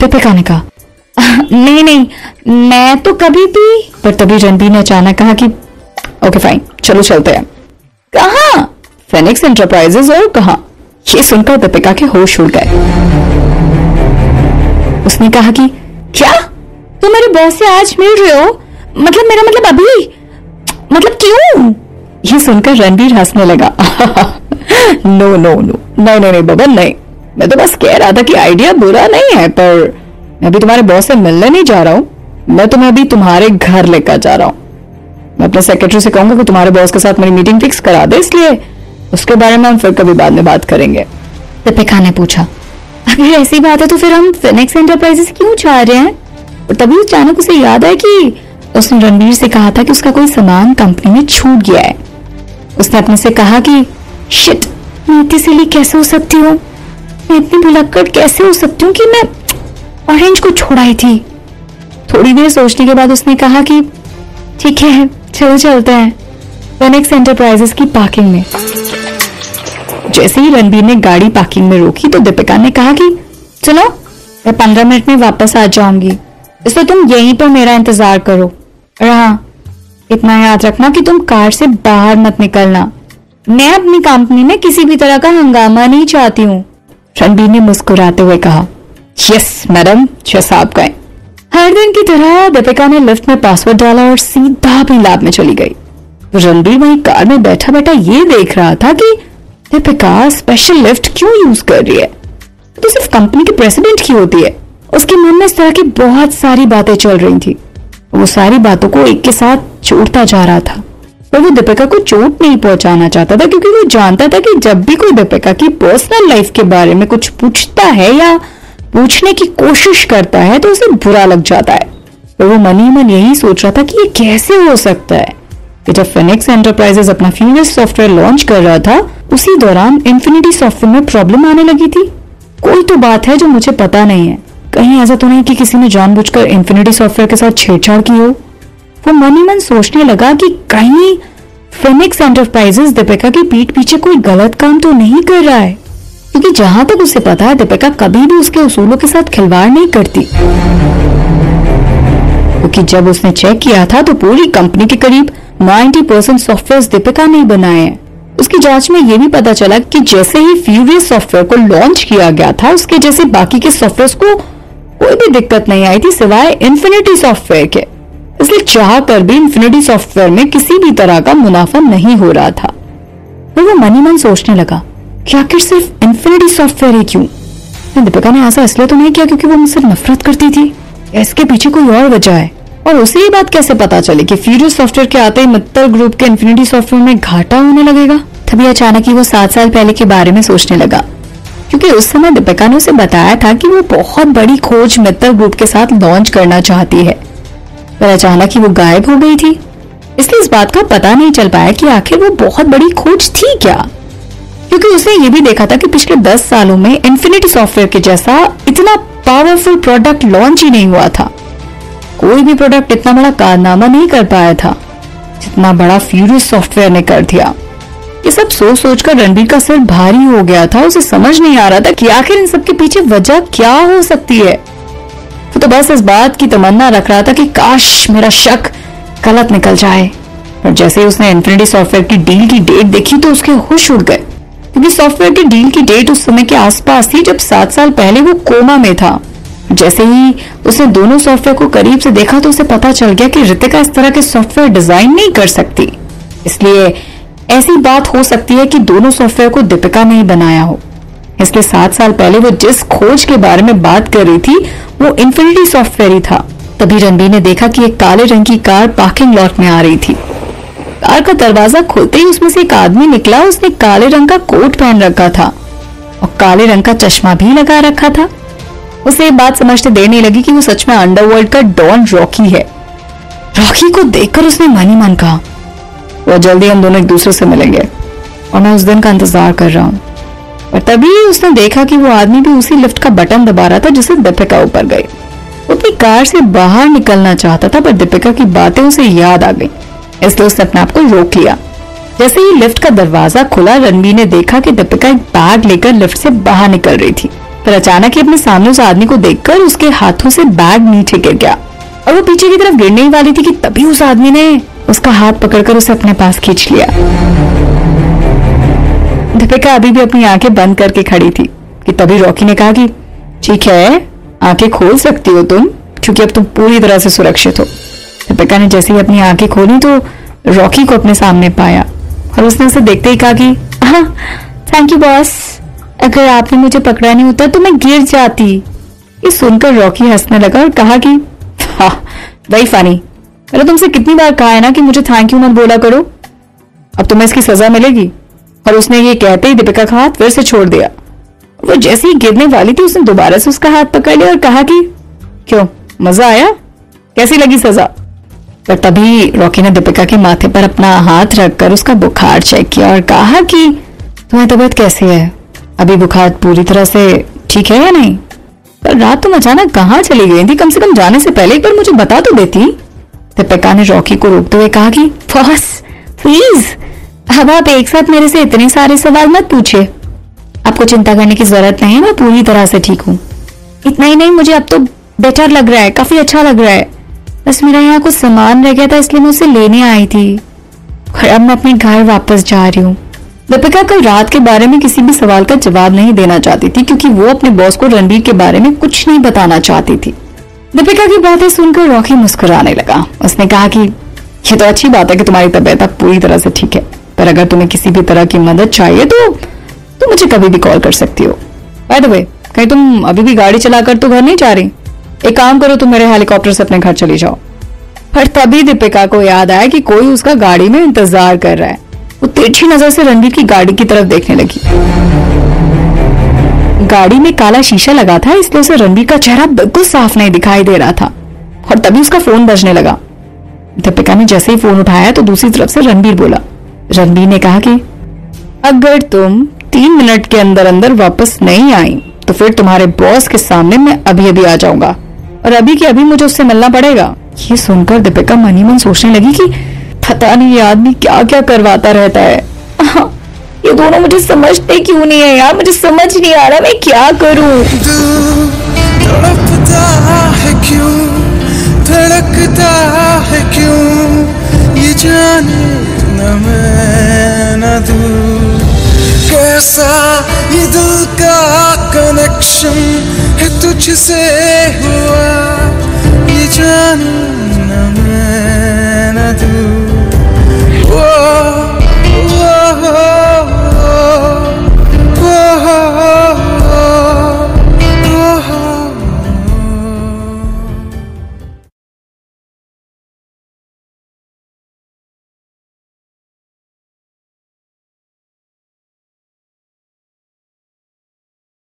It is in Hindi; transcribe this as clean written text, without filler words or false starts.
दीपिका ने कहा, नहीं नहीं, मैं तो कभी भी। पर तभी रणबीर ने अचानक कहा कि ओके फाइन, चलो चलते हैं। कहाँ? Phoenix Enterprises. और कहाँ? ये सुनकर दीपिका के होश उड़ गए। उसने कहा कि क्या तुम मेरे बॉस से आज मिल रहे हो? मतलब मेरा मतलब अभी, मतलब क्यों? ये सुनकर रणबीर हंसने लगा। नो नो नो, नहीं नहीं नहीं बबन, नहीं, मैं तो बस कह रहा था कि आइडिया बुरा नहीं है, पर मैं अभी तुम्हारे बॉस से मिलने नहीं जा रहा हूं। मैं तुम्हें अभी तुम्हारे घर लेकर जा रहा हूं। मैं अपने सेक्रेटरी से कहूंगा कि तुम्हारे बॉस के साथ मेरी मीटिंग फिक्स करा दे, इसलिए उसके बारे में हम फिर कभी बाद में बात करेंगे। दीपिका ने पूछा, अगर ऐसी बात है तो फिर हम फिनिक्स एंटरप्राइजेस क्यों जा रहे हैं? और तभी अचानक उसे याद है कि उसने रणबीर से कहा था कि उसका कोई सामान कंपनी में छूट गया है। उसने अपने से कहा कि शिट, मैं इतनी सिली कैसे हो सकती हूँ, मैं इतनी भुलक्कड़ कैसे हो सकती हूँ कि मैं ऑरेंज को छोड़ाई थी। थोड़ी देर सोचने के बाद उसने कहा कि ठीक है, चलो चलते हैं फिनिक्स एंटरप्राइजेस की पार्किंग में। जैसे ही रणबीर ने गाड़ी पार्किंग में रोकी तो दीपिका ने कहा कि सुनो, मैं 15 मिनट में वापस आ जाऊंगी, इसलिए तुम यहीं पर मेरा इंतजार करो। और हाँ, इतना याद रखना कि तुम कार से बाहर मत निकलना। मैं अपनी कंपनी में किसी भी तरह का हंगामा नहीं चाहती हूँ। रणबीर ने मुस्कुराते हुए कहा, यस मैडम, जैसा आप कहें। हर दिन की तरह दीपिका ने लिफ्ट में पासवर्ड डाला और सीधा अपनी लैब में चली गई। रणबीर वहीं कार में बैठा बैठा ये देख रहा था कि दीपिका स्पेशल लिफ्ट क्यों यूज कर रही है, तो सिर्फ कंपनी के प्रेसिडेंट की होती है। उसके मन में इस तरह की बहुत सारी बातें चल रही थी। वो सारी बातों को एक के साथ जोड़ता जा रहा था, पर वो दीपिका को चोट नहीं पहुंचाना चाहता था, क्योंकि वो जानता था कि जब भी कोई दीपिका की पर्सनल लाइफ के बारे में कुछ पूछता है या पूछने की कोशिश करता है तो उसे बुरा लग जाता है। पर वो मन ही मन यही सोच रहा था कि ये कैसे हो सकता है कि जब फिनिक्स एंटरप्राइजेस अपना फ्यूरियस सॉफ्टवेयर लॉन्च कर रहा था, उसी दौरान इन्फिनिटी सॉफ्टवेयर में प्रॉब्लम आने लगी थी। कोई तो बात है जो मुझे पता नहीं है। कहीं ऐसा तो नहीं कि किसी ने जानबूझकर इन्फिनिटी सॉफ्टवेयर के साथ छेड़छाड़ की हो। वो मन ही मन सोचने लगा कि कहीं फिनिक्स एंटरप्राइजेस दीपिका की पीठ पीछे कोई गलत काम तो नहीं कर रहा है, क्योंकि जहां तक उसे पता है दीपिका कभी भी उसके उसूलों के साथ खिलवाड़ नहीं करती। क्योंकि जब उसने चेक किया था तो पूरी कंपनी के करीब 90% सॉफ्टवेयर दीपिका ने बनाए हैं। उसकी जांच में यह भी पता चला कि जैसे ही फ्यूरियस सॉफ्टवेयर को लॉन्च किया गया था, उसके जैसे बाकी के सॉफ्टवेयर को कोई भी दिक्कत नहीं आई थी सिवाय इन्फिनिटी सॉफ्टवेयर के। इसलिए चाह कर भी इन्फिनिटी सॉफ्टवेयर में किसी भी तरह का मुनाफा नहीं हो रहा था। फिर वो मन ही मन सोचने लगा कि आखिर सिर्फ इन्फिनिटी सॉफ्टवेयर ही क्यों? दीपिका ने ऐसा इसलिए तो नहीं किया क्योंकि वो मुझसे नफरत करती थी, इसके पीछे कोई और वजह है। और उसे ये बात कैसे पता चली कि फ्यूरियस सॉफ्टवेयर के आते ही मित्तल ग्रुप के इन्फिनिटी सॉफ्टवेयर में घाटा होने लगेगा? तभी अचानक ही वो 7 साल पहले के बारे में सोचने लगा, क्योंकि उस समय दीपिका ने उसे बताया था कि वो बहुत बड़ी खोज मित्तल ग्रुप के साथ लॉन्च करना चाहती है, पर अचानक ही वो गायब हो गई थी। इसलिए इस बात का पता नहीं चल पाया कि आखिर वो बहुत बड़ी खोज थी क्या, क्योंकि उसने ये भी देखा था कि पिछले 10 सालों में इन्फिनिटी सॉफ्टवेयर के जैसा इतना पावरफुल प्रोडक्ट लॉन्च ही नहीं हुआ था। कोई भी प्रोडक्ट इतना बड़ा कारनामा नहीं कर पाया था जितना बड़ा फ्यूरियस सॉफ्टवेयर ने कर दिया। ये सब सोच सोचकर रणबीर का सिर भारी हो गया था। उसे समझ नहीं आ रहा था कि आखिर इन सब के पीछे वजह क्या हो सकती है। वो तो बस इस बात की तमन्ना रख रहा था कि काश मेरा शक गलत निकल जाए। पर जैसे ही उसने इन्फिनिटी सॉफ्टवेयर की डील की डेट देखी तो उसके होश उड़ गए, क्योंकि सॉफ्टवेयर की डील की डेट उस समय के आसपास थी जब 7 साल पहले वो कोमा में था। जैसे ही उसने दोनों सॉफ्टवेयर को करीब से देखा तो उसे पता चल गया कि रितिका इस तरह के सॉफ्टवेयर डिजाइन नहीं कर सकती। इसलिए ऐसी बात हो सकती है कि दोनों सॉफ्टवेयर को दीपिका ने ही बनाया हो। इसलिए 7 साल पहले वो जिस खोज के बारे में बात कर रही थी वो इन्फिनिटी सॉफ्टवेयर ही था। तभी रणबीर ने देखा कि एक काले रंग की कार पार्किंग लॉट में आ रही थी। कार का दरवाजा खुलते ही उसमें से एक आदमी निकला। उसने काले रंग का कोट पहन रखा था और काले रंग का चश्मा भी लगा रखा था। उसे ये बात समझते देर नहीं लगी कि वो सच में अंडरवर्ल्ड का डॉन रॉकी है। रॉकी को देखकर उसने मन ही मन कहा, वो जल्दी हम दोनों एक दूसरे से मिलेंगे और मैं उस दिन का इंतजार कर रहा हूँ। और तभी उसने देखा कि वो आदमी भी उसी लिफ्ट का बटन दबा रहा था जिससे दीपिका ऊपर गई। वो अपनी कार से बाहर निकलना चाहता था, पर दीपिका की बातें उसे याद आ गई, इसलिए उसने अपने आप को रोक लिया। जैसे ही लिफ्ट का दरवाजा खुला, रणबीर ने देखा कि दीपिका एक बैग लेकर लिफ्ट से बाहर निकल रही थी। पर अचानक ही अपने सामने उस आदमी को देखकर उसके हाथों से बैग नीचे गिर गया और वो पीछे की तरफ गिरने ही वाली थी कि तभी उस आदमी ने उसका हाथ पकड़कर उसे अपने पास खींच लिया। दीपिका अभी भी अपनी आंखें बंद करके खड़ी थी कि तभी रॉकी ने कहा कि ठीक है, आंखें खोल सकती हो तुम, क्योंकि अब तुम पूरी तरह से सुरक्षित हो। दीपिका ने जैसे ही अपनी आंखें खोली तो रॉकी को अपने सामने पाया और उसने उसे देखते ही कहा कि हाँ, थैंक यू बॉस, अगर आपने मुझे पकड़ा नहीं होता तो मैं गिर जाती। ये सुनकर रॉकी हंसने लगा और कहा कि हाँ, वेरी फनी, मैंने तुमसे कितनी बार कहा है ना कि मुझे थैंक यू मत बोला करो, अब तुम्हें इसकी सजा मिलेगी। और उसने ये कहते ही दीपिका का हाथ फिर से छोड़ दिया। वो जैसे ही गिरने वाली थी उसने दोबारा से उसका हाथ पकड़ लिया और कहा कि क्यों, मजा आया, कैसी लगी सजा? पर तभी रॉकी ने दीपिका के माथे पर अपना हाथ रखकर उसका बुखार चेक किया और कहा कि तुम्हारी तबीयत कैसी है, अभी बुखार पूरी तरह से ठीक है या नहीं? पर रात तुम अचानक कहाँ चली गई थी? कम से कम जाने से पहले एक बार मुझे बता तो देती। दीपिका ने रॉकी को रोकते हुए कहा कि बॉस प्लीज, अब आप एक साथ मेरे से इतने सारे सवाल मत पूछिए, आपको चिंता करने की जरूरत नहीं है, मैं पूरी तरह से ठीक हूँ। इतना ही नहीं, मुझे अब तो बेटर लग रहा है, काफी अच्छा लग रहा है, बस मेरा यहाँ कुछ सामान रह गया था इसलिए मैं उसे लेने आई थी और अब मैं अपने घर वापस जा रही हूँ। दीपिका कल रात के बारे में किसी भी सवाल का जवाब नहीं देना चाहती थी क्योंकि वो अपने बॉस को रणबीर के बारे में कुछ नहीं बताना चाहती थी। दीपिका की बातें सुनकर रॉकी मुस्कुराने लगा। उसने कहा कि ये तो अच्छी बात है कि तुम्हारी तबीयत अब पूरी तरह से ठीक है, पर अगर तुम्हें किसी भी तरह की मदद चाहिए तो तुम मुझे कभी भी कॉल कर सकती हो। बाय द वे, कहीं तुम अभी भी गाड़ी चलाकर तो घर नहीं जा रही? एक काम करो, तुम मेरे हेलीकॉप्टर से अपने घर चली जाओ। पर तभी दीपिका को याद आया कि कोई उसका गाड़ी में इंतजार कर रहा है। वो तिरछी नजर से रणबीर की गाड़ी की तरफ देखने लगी। गाड़ी में काला शीशा लगा था इसलिए उसे रणबीर का चेहरा बिल्कुल साफ नहीं दिखाई दे रहा था और तभी उसका फोन बजने लगा। दीपिका ने जैसे ही फोन उठाया तो दूसरी तरफ से रणबीर बोला। रणबीर ने कहा कि अगर तुम 3 मिनट के अंदर अंदर वापस नहीं आई तो फिर तुम्हारे बॉस के सामने मैं अभी अभी आ जाऊंगा और अभी के अभी मुझे उससे मिलना पड़ेगा। ये सुनकर दीपिका मन ही मन सोचने लगी कि पता नहीं ये आदमी क्या क्या करवाता रहता है। ये दोनों मुझे समझते क्यों नहीं है यार, मुझे समझ नहीं आ रहा मैं क्या करूं। तड़पता है क्यों, धड़कता है क्यों, ये जाने न मैं न तू, कैसा ये दिल का कनेक्शन है तुझसे हुआ, ये जाने